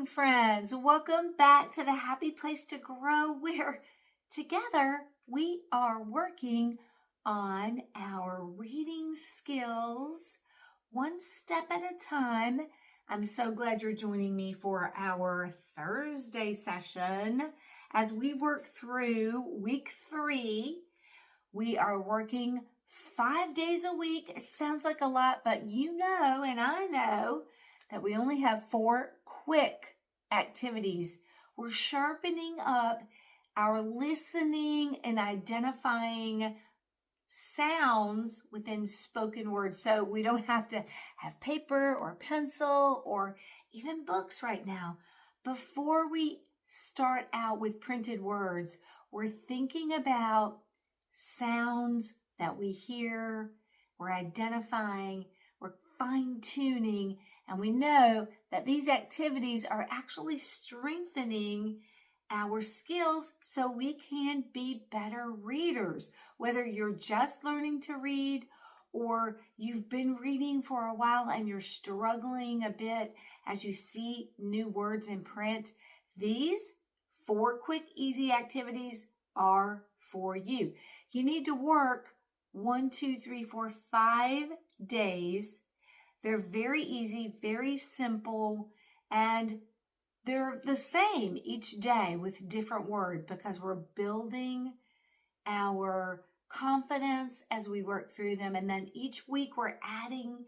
reading friends. Welcome back to the happy place to grow where together we are working on our reading skills one step at a time. I'm so glad you're joining me for our Thursday session as we work through week 3. We are working 5 days a week. It sounds like a lot, but you know, and I know that we only have 4 quick activities. We're sharpening up our listening and identifying sounds within spoken words. So we don't have to have paper or pencil or even books right now. Before we start out with printed words, we're thinking about sounds that we hear, we're identifying, we're fine-tuning, and we know that these activities are actually strengthening our skills so we can be better readers. Whether you're just learning to read or you've been reading for a while and you're struggling a bit as you see new words in print, these 4 quick, easy activities are for you. You need to work 1, 2, 3, 4, 5 days. They're very easy, very simple, and they're the same each day with different words because we're building our confidence as we work through them. And then each week we're adding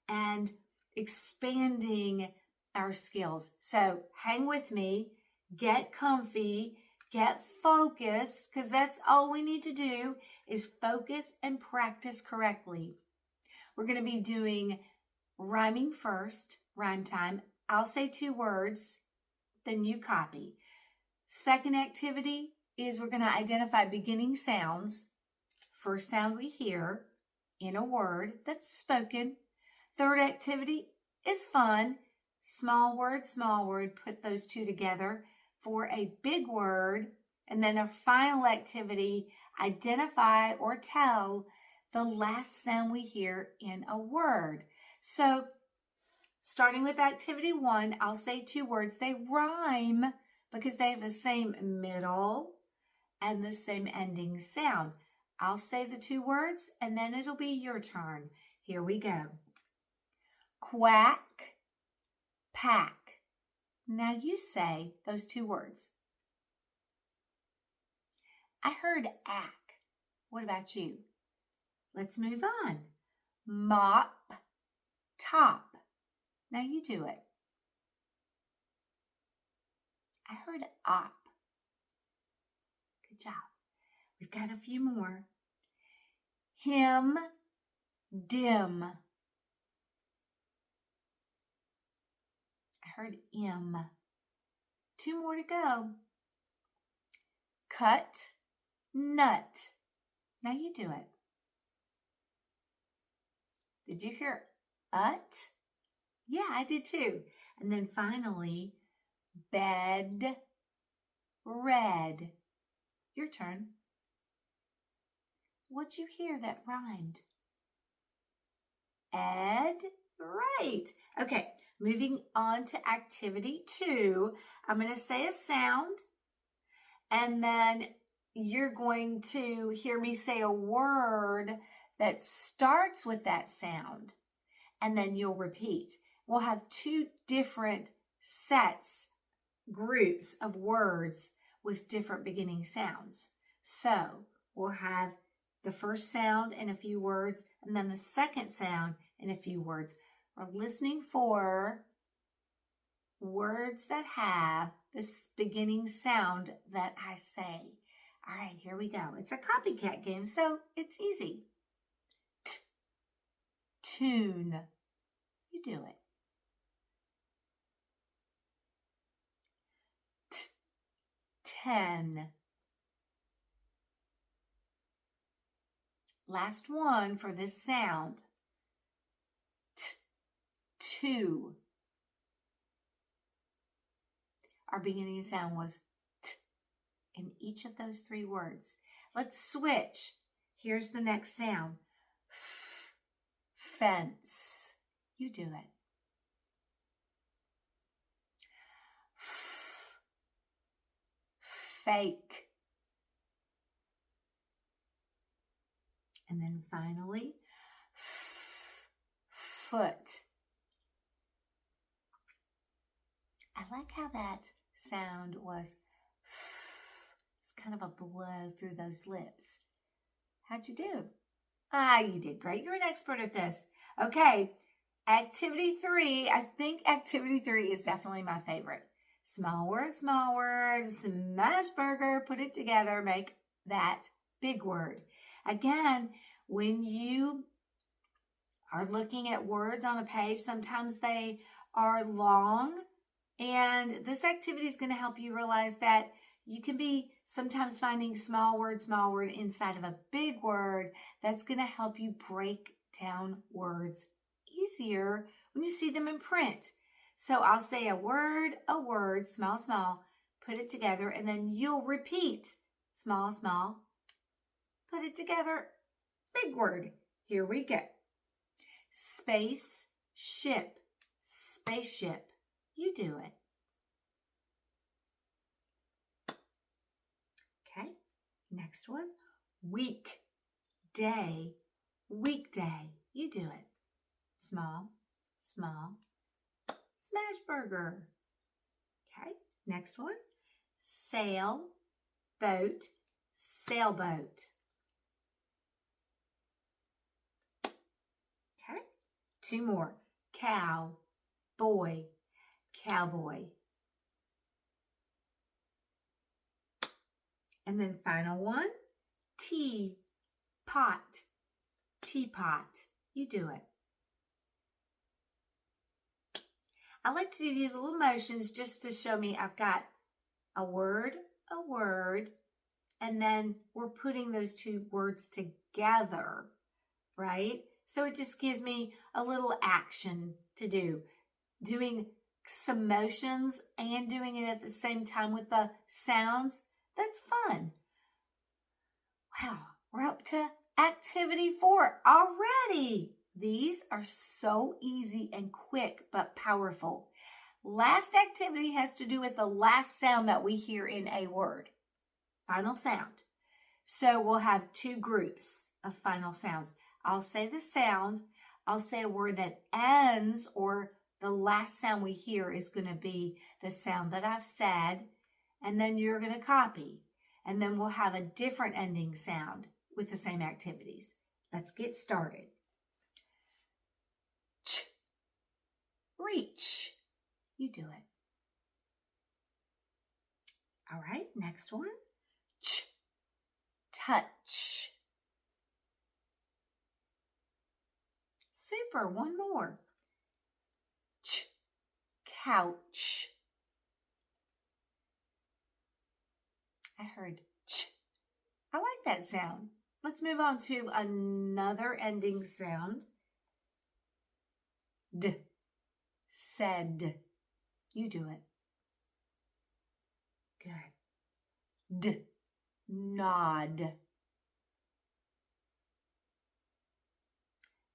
and expanding our skills. So hang with me, get comfy, get focused, because that's all we need to do is focus and practice correctly. We're going to be doing rhyming first, rhyme time. I'll say 2 words, then you copy. Second activity is we're going to identify beginning sounds. First sound we hear in a word that's spoken. Third activity is fun. Small word, put those 2 together for a big word. And then a final activity, identify or tell the last sound we hear in a word. So starting with activity 1, I'll say 2 words. They rhyme because they have the same middle and the same ending sound. I'll say the 2 words and then it'll be your turn. Here we go. Quack, pack. Now you say those 2 words. I heard ack. What about you? Let's move on. Mop, top. Now you do it. I heard op. Good job. We've got a few more. Him, dim. I heard im. 2 more to go. Cut, nut. Now you do it. Did you hear ut? Yeah, I did too. And then finally, bed, red. Your turn. What'd you hear that rhymed? Ed? Right. Okay, moving on to activity 2. I'm going to say a sound, and then you're going to hear me say a word that starts with that sound, and then you'll repeat. We'll have 2 different groups of words with different beginning sounds. So we'll have the first sound in a few words, and then the second sound in a few words. We're listening for words that have this beginning sound that I say. All right, here we go. It's a copycat game, so it's easy. Tune. You do it. 10. Last one for this sound. 2. Our beginning sound was t in each of those 3 words. Let's switch. Here's the next sound. Fence. You do it. fake. And then finally, foot. I like how that sound was. It's kind of a blow through those lips. How'd you do? You did great. You're an expert at this. Okay, activity 3. I think activity 3 is definitely my favorite. Small word, smash burger, put it together, make that big word. Again, when you are looking at words on a page, sometimes they are long, and this activity is going to help you realize that you can be sometimes finding small word inside of a big word. That's going to help you break down words easier when you see them in print. So I'll say a word, small, put it together, and then you'll repeat small, put it together, big word. Here we go. Spaceship. You do it. Okay, next one. Weekday. You do it. Small, smash burger. Okay, next one. Sailboat. 2 more. Cowboy. And then final one. Teapot. You do it. I like to do these little motions just to show me I've got a word, and then we're putting those 2 words together, right? So it just gives me a little action to do. Doing some motions and doing it at the same time with the sounds, that's fun. Wow, we're up to activity 4 already. These are so easy and quick, but powerful. Last activity has to do with the last sound that we hear in a word. Final sound. So we'll have 2 groups of final sounds. I'll say the sound. I'll say a word that ends, or the last sound we hear is going to be the sound that I've said, and then you're going to copy. And then we'll have a different ending sound with the same activities. Let's get started. Reach. You do it. All right, next one. Touch. Super, one more. Couch. I heard ch. I like that sound. Let's move on to another ending sound. D. Said. You do it. Good. D. Nod.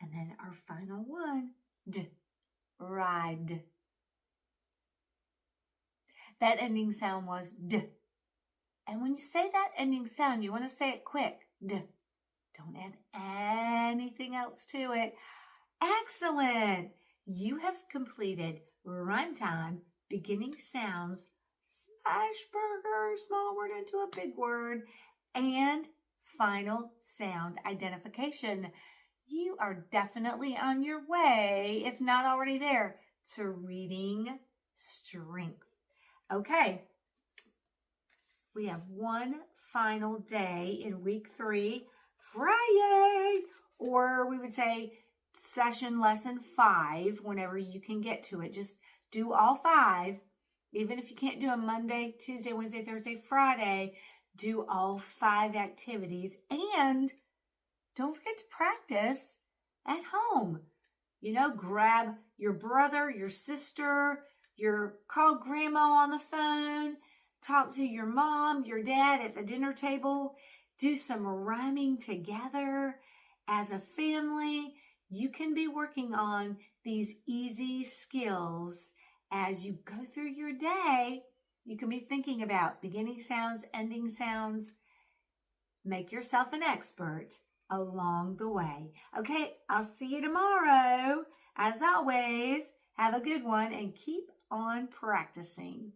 And then our final one. D. Ride. That ending sound was D. And when you say that ending sound, you want to say it quick. D. Don't add anything else to it. Excellent! You have completed rhyme time, beginning sounds, smash burger, small word into a big word, and final sound identification. You are definitely on your way, if not already there, to reading strength. Okay, we have one final day in week 3, Friday, or we would say session lesson 5 whenever you can get to it. Just do all 5. Even if you can't do them Monday, Tuesday, Wednesday, Thursday, Friday, do all 5 activities. And don't forget to practice at home. You know, grab your brother, your sister, call grandma on the phone, talk to your mom, your dad at the dinner table, do some rhyming together as a family. You can be working on these easy skills as you go through your day You can be thinking about beginning sounds, ending sounds. Make yourself an expert along the way. Okay, I'll see you tomorrow. As always, have a good one and keep on practicing.